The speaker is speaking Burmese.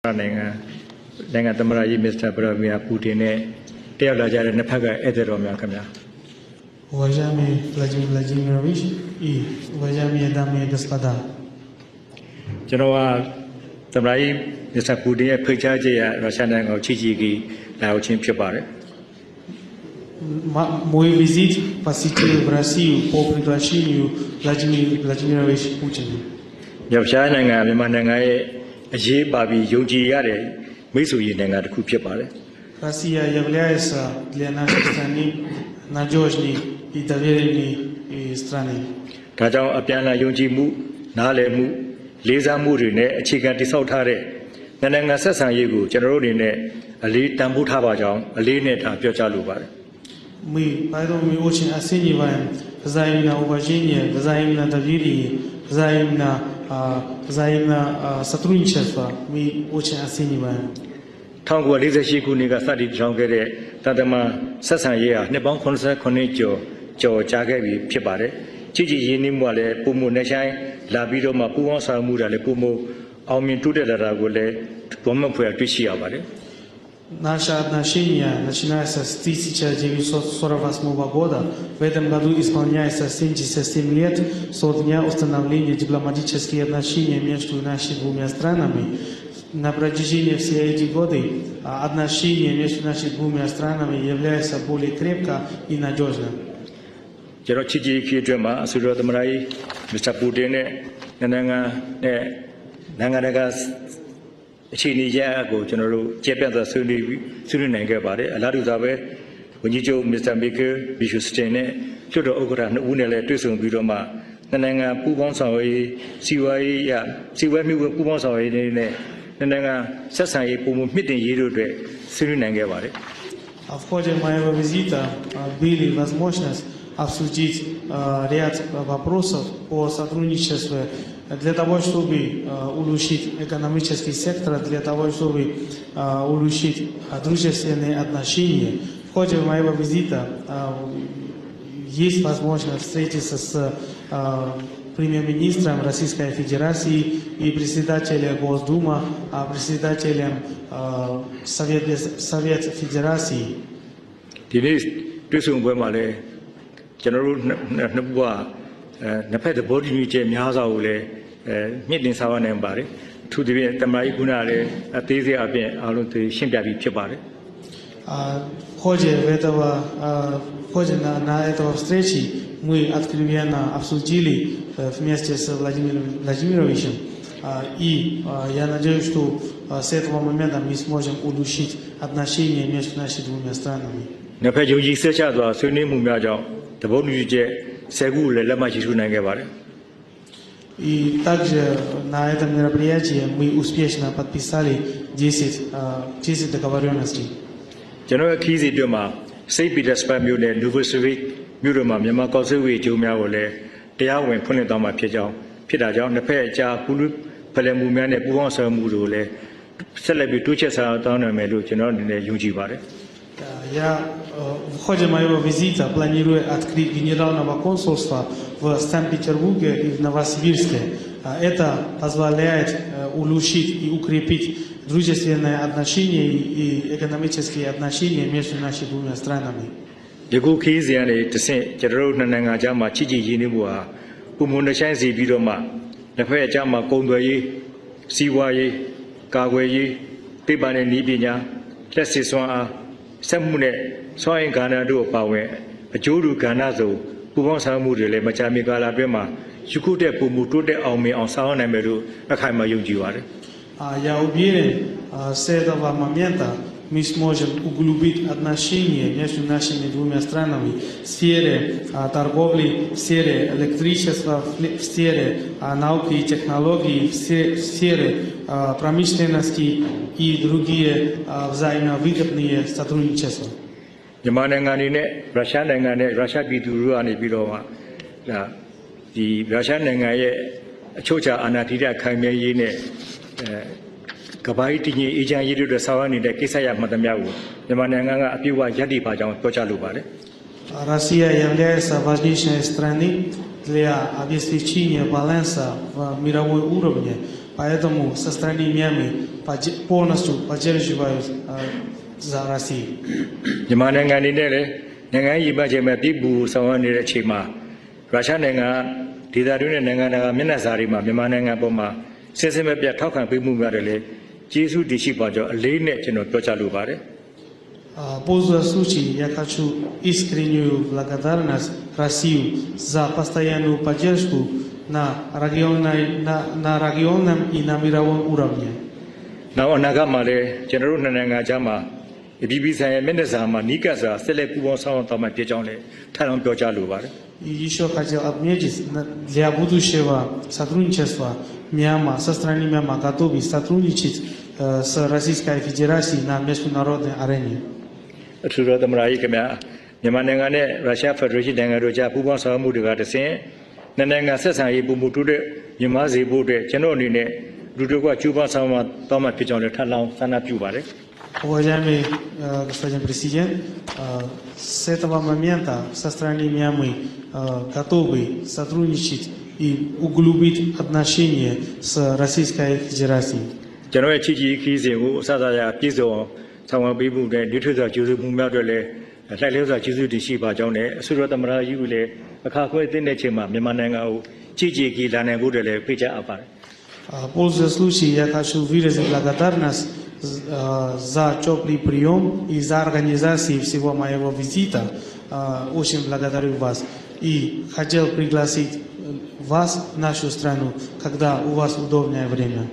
နိုင်ငံသမ္မတကြီးမစ္စတာဗလာဒီမီယာပူတင်နဲ့တယောက်လာကြတဲ့နှစ်ဖက်ကဧည့်သည်တော်များခင်ဗျာ Уважаемый Владимир Владимирович и уважаемые дамы и господа, ကျွန်တော်ကသမ္မတကြီးမစ္စတာပူတင်ရဲ့ဖိတ်ကြားချက်အရရုရှားနိုင်ငံကိုချီချီကီလာရောက်ခြင်းဖြစ်ပါတယ် мой визит посетил в Россию по приглашению Владимира Владимировича Путина. ရုရှားနိုင်ငံမြန်မာနိုင်ငံရဲ့အရေးပါပြီးယုံကြည်ရတဲ့မိတ်ဆွေနိုင်ငံတစ်ခုဖြစ်ပါတယ် Россия является для нашей страны надежной и доверенной страной. ဒါကြောင့်အပြန်အလှန်ယုံကြည်မှုနားလည်မှုလေးစားမှုတွေနဲ့အခြေခံတည်ဆောက်ထားတဲ့နိုင်ငံဆက်ဆံရေးကိုကျွန်တော်တို့အနေနဲ့အလေးတန်ဖိုးထားပါကြောင်းအလေးနဲ့ထားပြောကြားလိုပါတယ် Поэтому мы очень оцениваем взаимное уважение, взаимное доверие, взаимное сотрудничество. Мы очень оцениваем. 1948ခုနှစ်ကစတင်ထောင်ခဲ့တဲ့တန်တမန်ဆက်ဆံရေးဟာနှစ်ပေါင်း89ကျော်ကြာခဲ့ပြီဖြစ်ပါတယ်။ကြည်ကြည်ရင်းနှီးမှုကလည်းပုံမှုနဲ့ဆိုင်လာပြီးတော့မှပူးပေါင်းဆောင်မှုတွေလည်းပုံမှုအောင်မြင်တိုးတက်လာတာကိုလည်းဘုံမဖွယ်တွေ့ရှိရပါတယ်။ Наши отношения начинаются с 1948 года. В этом году исполняется 77 лет со дня установления дипломатических отношений между нашими двумя странами. На протяжении всех этих годов отношения между нашими двумя странами являются более крепко и надежно. ကျွန်တော်ချစ်ကြည်ရေးအတွက်မှာအဆိုတော်သမ္မတကြီးမစ္စတာပူတင်နဲ့နိုင်ငံတကာအခြေအနေရအကိုကျွန်တော်တို့ကျေပြတ်စွာဆွေးနွေးနိုင်ခဲ့ပါတယ်အလားတူစွာပဲဝန်ကြီးချုပ်မစ္စတာမီကယ်ဘီရှူစတင်နဲ့လွှတ်တော်ဥက္ကဋ္ဌနှစ်ဦးနဲ့လည်းတွေ့ဆုံပြီးတော့မှနိုင်ငံပူးပေါင်းဆောင်ရွက်စီဝါရေးမှုပူးပေါင်းဆောင်ရွက်ရေးနဲ့နိုင်ငံဆက်ဆံရေးပုံမှုမြင့်တင်ရေးတို့အတွက်ဆွေးနွေးနိုင်ခဲ့ပါတယ် В ходе моего визита были возможность обсудить ряд вопросов по сотрудничеству для того, чтобы улучшить экономический сектор, для того, чтобы улучшить дружественные отношения. В ходе моего визита есть возможность встретиться с премьер-министром Российской Федерации и председателем Госдумы, председателем Совета Федерации. ဒီနေ့တွေ့ဆုံပွဲမှာလည်းကျွန်တော်တို့နှစ်ဘက်နှစ်ဖက်သဘောတူညီချက်များစွာကိုလည်းမြင့်တင်ဆောင်ရွက်နိုင်ပါတယ်အထူးသဖြင့်သမ္မတကြီးခုနကလည်းအသေးစိတ်အပြင်အားလုံးသိရှင်းပြပြီးဖြစ်ပါတယ် В ходе на этого встречи мы откровенно обсудили вместе с Владимиром Владимировичем, и я надеюсь, что с этого момента мы сможем улучшить отношения между нашими двумя странами. နှစ်ဖက်ယုံကြည်စိတ်ချစွာဆွေးနွေးမှုများကြောင့်သဘောတူညီချက်10ခုလည်းလက်မှတ်ရေးထိုးနိုင်ခဲ့ပါတယ် И также на этом мероприятии мы успешно подписали 10 договоренностей. ကျွန်တော်ရဲ့ခီးစီအတွက်မှာစိတ်ပီတာစပတ်မြို့နယ်နိုဗယ်စဗစ်မြို့တော်မှာမြန်မာကောက်ဆွေးဝေကျုံများကိုလည်းတရားဝင်ဖွင့်လှစ်သွားမှာဖြစ်တာကြောင့်နှစ်ဖက်အကြားပူးလူဖလှယ်မှုများနဲ့ပူးပေါင်းဆောင်မှုတို့လည်းဆက်လက်ပြီးတိုးချဲ့ဆောင်တောင်းနိုင်မယ်လို့ကျွန်တော်အနေနဲ့ယုံကြည်ပါတယ် Я в ходе моего визита планирую открыть генерального консульства в Санкт-Петербурге и в Новосибирске. Это позволяет улучшить и укрепить дружественные отношения и экономические отношения между нашими двумя странами. ယခုခီးစီကနေတဆင့်ကျွန်တော်တို့နှစ်နိုင်ငံကြားမှာချစ်ကြည်ရင်းနှီးမှုဟာပုံမှန်နှဆိုင်စီပြီးတော့မှတစ်ဖက်အကြားမှာကုန်သွယ်ရေးစီးပွားရေးကာကွယ်ရေးသိပ္ပံနဲ့နည်းပညာလက်စစ်စွမ်းအားစက်မှုနဲ့စွမ်းအင်ကဏ္ဍတို့အပါအဝင်အကျိုးတူကဏ္ဍဆိုပူးပေါင်းဆောင်မှုတွေလည်းမကြာမီကာလအတွင်းမှာယခုတဲ့ပုံမှုတိုးတက်အောင်မြင်အောင်ဆောင်ရွက်နိုင်မယ်လို့အခိုင်အမာယုံကြည်ပါတယ် Я уверен, с этого момента мы сможем углубить отношения между нашими двумя странами в сфере торговли, в сфере электричества, в сфере науки и технологий, в сфере промышленности и другие взаимовыгодные сотрудничества. မြန်မာနိုင်ငံအနေနဲ့ရုရှားနိုင်ငံနဲ့ရုရှားပြည်သူတို့ကနေပြီးတော့မှဒီရုရှားနိုင်ငံရဲ့အချို့ချာအာဏာတည်တဲ့ခိုင်မြဲရေးနဲ့ကဘာကြီးတည်ငြိမ်အေဂျင့်ရေးတို့အတွက်ဆောင်ရွက်နေတဲ့ကိစ္စရပ်မှတ်သမျှကိုမြန်မာနိုင်ငံကအပြည့်အဝရည်တည်ပါကြောင်းပြောကြားလိုပါတယ် Россия является важнейшей страной для обеспечения баланса в мировой уровне. Поэтому со стороны Мьянмы полностью поддерживают за Россию. မြန်မာနိုင်ငံအနေနဲ့လည်းနိုင်ငံရေးမှချိန်မှာပြည်ပူဆောင်ရွက်နေတဲ့အချိန်မှာရုရှားနိုင်ငံဒေသတွင်းနဲ့နိုင်ငံတကာမျက်နှာစာတွေမှာမြန်မာနိုင်ငံပေါ်မှာစစ်စစ်မဲ့ပြတ်ထောက်ခံပေးမှုများတယ်လေကျေးဇူးတရှိပါကြောင်းအလေးနဲ့ကျွန်တော်ပြောချလိုပါတယ် Пользуясь случаем, я хочу искреннюю благодарность Россию за постоянную поддержку на региональном и на мировом уровне. နောက်အနာဂတ်မှာလည်းကျွန်တော်တို့နိုင်ငံခြားမှာပြည်ပဆိုင်ရာမျက်နှာစာမှာနီးကပ်စွာဆက်လက်ပူးပေါင်းဆောင်ရွက်သွားမှာဖြစ်ကြောင်းလည်းထပ်လောင်းပြောကြားလိုပါတယ် И еще хотел отметить, для будущего сотрудничества Мьянма, со стороны Мьянма готовы сотрудничать с Российской Федерацией на международной арене. အထူးတော်သမရာကြီးခင်ဗျာမြန်မာနိုင်ငံနဲ့ရုရှားဖက်ဒရေးရှင်းနိုင်ငံတို့ကြားပူးပေါင်းဆောင်ရွက်မှုတွေကတဆင့်နိုင်ငံဆက်ဆံရေးပုံမှုတူတဲ့မြန်မာစီဖို့အတွက်ကျွန်တော်အနေနဲ့လူတို့ကကျူးပန်းဆောင်ရွက်သွားမှာဖြစ်ကြောင်းလည်းထပ်လောင်းဆန္ဒပြုပါတယ် Уважаемый господин президент, с этого момента со стороны Мьянмы готовы сотрудничать и углубить отношения с Российской Федерацией. ကျွန်တော်ရဲ့ချစ်ကြည်ခီးစဉ်ကိုအစအစအပြည့်စုံဆောင်ရွက်ပေးမှုနဲ့ဒီထွေစွာကျေးဇူးမှုများတွေလည်းလှိုက်လဲစွာကျေးဇူးတင်ရှိပါကြောင်းနဲ့အဆိုတော်သမရာကြီးကလည်းအခါခွဲသိတဲ့ချိန်မှာမြန်မာနိုင်ငံကိုချစ်ကြည်ခီးလာနိုင်ဖို့တည်းလည်းဖိတ်ကြားအပ်ပါတယ် Пользуясь случаем, я хочу выразить благодарность за теплый прием и за организацию всего моего визита. Очень благодарю вас. И хотел пригласить вас в нашу страну, когда у вас удобное время.